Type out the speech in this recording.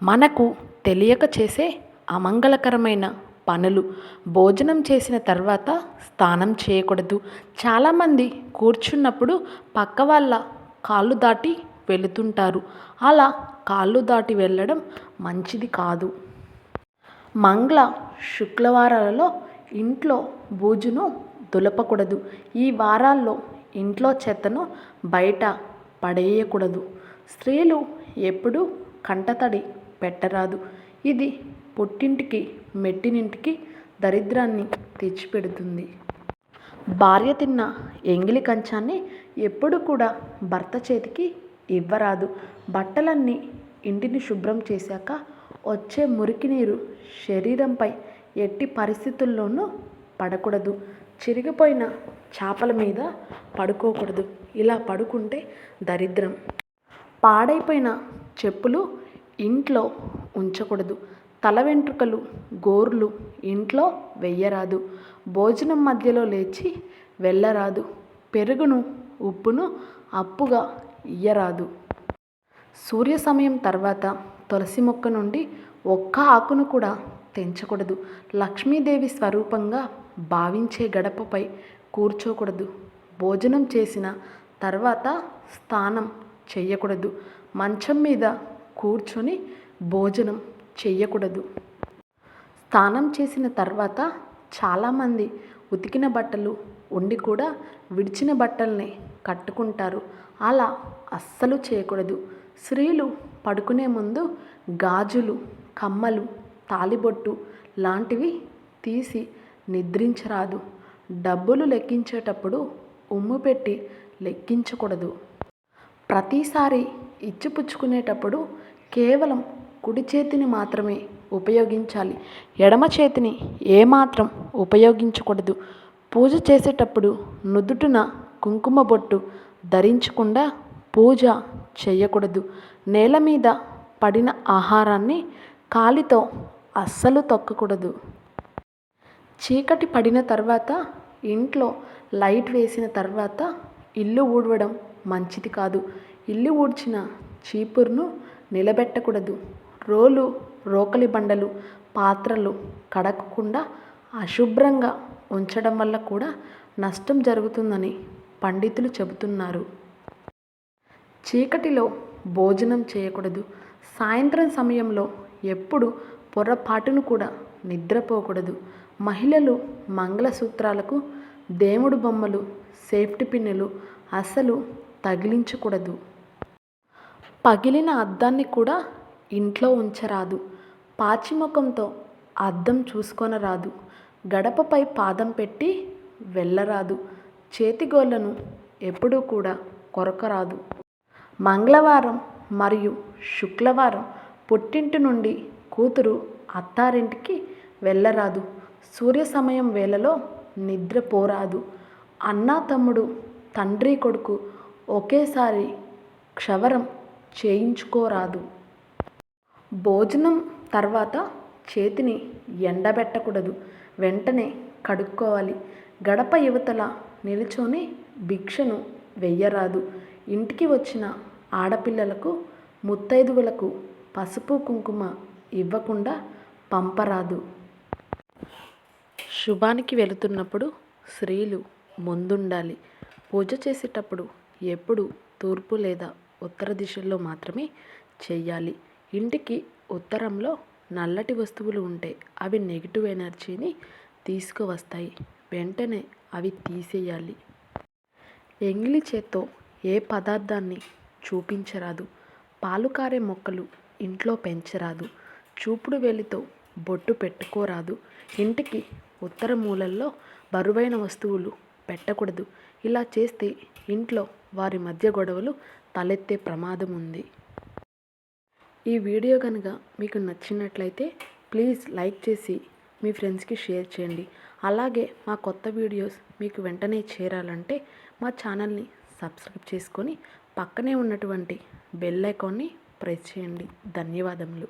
మనకు తెలియక చేసే అమంగళకరమైన పనులు. భోజనం చేసిన తర్వాత స్నానం చేయకూడదు. చాలామంది కూర్చున్నప్పుడు పక్క వాళ్ళ కాళ్ళు దాటి వెళుతుంటారు. అలా కాళ్ళు దాటి వెళ్ళడం మంచిది కాదు. మంగళ శుక్రవారాలలో ఇంట్లో బూజును దులపకూడదు. ఈ వారాల్లో ఇంట్లో చెత్తను బయట పడేయకూడదు. స్త్రీలు ఎప్పుడూ కంటతడి పెట్టరాదు. ఇది పుట్టింటికి మెట్టినింటికి దరిద్రాన్ని తెచ్చిపెడుతుంది. భార్య తిన్న ఎంగిలి కంచాన్ని ఎప్పుడు కూడా భర్త చేతికి ఇవ్వరాదు. బట్టలన్నీ ఇంటిని శుభ్రం చేశాక వచ్చే మురికి నీరు శరీరంపై ఎట్టి పరిస్థితుల్లోనూ పడకూడదు. చిరిగిపోయిన చాపల మీద పడుకోకూడదు. ఇలా పడుకుంటే దరిద్రం. పాడైపోయిన చెప్పులు ఇంట్లో ఉంచకూడదు. తల వెంట్రుకలు, గోర్లు ఇంట్లో వెయ్యరాదు. భోజనం మధ్యలో లేచి వెళ్ళరాదు. పెరుగును, ఉప్పును అప్పుగా ఇయ్యరాదు. సూర్య సమయం తర్వాత తులసి మొక్క నుండి ఒక్క ఆకును కూడా తెంచకూడదు. లక్ష్మీదేవి స్వరూపంగా భావించే గడపపై కూర్చోకూడదు. భోజనం చేసిన తర్వాత స్నానం చెయ్యకూడదు. మంచం మీద కూర్చొని భోజనం చెయ్యకూడదు. స్నానం చేసిన తర్వాత చాలామంది ఉతికిన బట్టలు ఉండి కూడా విడిచిన బట్టల్ని కట్టుకుంటారు. అలా అస్సలు చేయకూడదు. స్త్రీలు పడుకునే ముందు గాజులు, కమ్మలు, తాళిబొట్టు లాంటివి తీసి నిద్రించరాదు. డబ్బులు లెక్కించేటప్పుడు ఉమ్ము పెట్టి లెక్కించకూడదు. ప్రతిసారి ఇచ్చిపుచ్చుకునేటప్పుడు కేవలం కుడి చేతిని మాత్రమే ఉపయోగించాలి. ఎడమ చేతిని ఏమాత్రం ఉపయోగించకూడదు. పూజ చేసేటప్పుడు నుదుటిన కుంకుమ బొట్టు ధరించకుండా పూజ చేయకూడదు. నేల మీద పడిన ఆహారాన్ని కాలితో అస్సలు తొక్కకూడదు. చీకటి పడిన తర్వాత ఇంట్లో లైట్ వేసిన తర్వాత ఇల్లు ఊడవడం మంచిది కాదు. ఇల్లు ఊడ్చిన చీపురును నిలబెట్టకూడదు. రోలు, రోకలి బండలు, పాత్రలు కడగకుండా అశుభ్రంగా ఉంచడం వల్ల కూడా నష్టం జరుగుతుందని పండితులు చెబుతున్నారు. చీకటిలో భోజనం చేయకూడదు. సాయంత్రం సమయంలో ఎప్పుడు పొరపాటును కూడా నిద్రపోకూడదు. మహిళలు మంగళసూత్రాలకు దేవుడు బొమ్మలు, సేఫ్టీ పిన్నులు అస్సలు తగిలించకూడదు. పగిలిన అద్దాన్ని కూడా ఇంట్లో ఉంచరాదు. పాచిముఖంతో అద్దం చూసుకొనరాదు. గడపపై పాదం పెట్టి వెళ్ళరాదు. చేతిగోళ్లను ఎప్పుడూ కూడా కొరకరాదు. మంగళవారం మరియు శుక్రవారం పుట్టింటి నుండి కూతురు అత్తారింటికి వెళ్ళరాదు. సూర్య సమయం వేళలో నిద్రపోరాదు. అన్న తమ్ముడు, తండ్రి కొడుకు ఒకేసారి క్షవరం చేయించుకోరాదు. భోజనం తర్వాత చేతిని ఎండబెట్టకూడదు. వెంటనే కడుక్కోవాలి. గడప యువతల నిలుచొని భిక్షను వెయ్యరాదు. ఇంటికి వచ్చిన ఆడపిల్లలకు, ముత్తైదువులకు పసుపు కుంకుమ ఇవ్వకుండా పంపరాదు. శుభానికి వెళుతున్నప్పుడు స్త్రీలు ముందుండాలి. పూజ చేసేటప్పుడు ఎప్పుడు తూర్పు లేదా ఉత్తర దిశలో మాత్రమే చెయ్యాలి. ఇంటికి ఉత్తరంలో నల్లటి వస్తువులు ఉంటే అవి నెగిటివ్ ఎనర్జీని తీసుకువస్తాయి. వెంటనే అవి తీసేయాలి. ఎంగిలి చేత్తో ఏ పదార్థాన్ని చూపించరాదు. పాలు కారే మొక్కలు ఇంట్లో పెంచరాదు. చూపుడు వేలితో బొట్టు పెట్టుకోరాదు. ఇంటికి ఉత్తర మూలల్లో బరువైన వస్తువులు పెట్టకూడదు. ఇలా చేస్తే ఇంట్లో వారి మధ్య గొడవలు తలెత్తే ప్రమాదం ఉంది. ఈ వీడియో కనుక మీకు నచ్చినట్లయితే ప్లీజ్ లైక్ చేసి మీ ఫ్రెండ్స్కి షేర్ చేయండి. అలాగే మా కొత్త వీడియోస్ మీకు వెంటనే చేరాలంటే మా ఛానల్ని సబ్స్క్రైబ్ చేసుకొని పక్కనే ఉన్నటువంటి బెల్ ఐకాన్ని ప్రెస్ చేయండి. ధన్యవాదములు.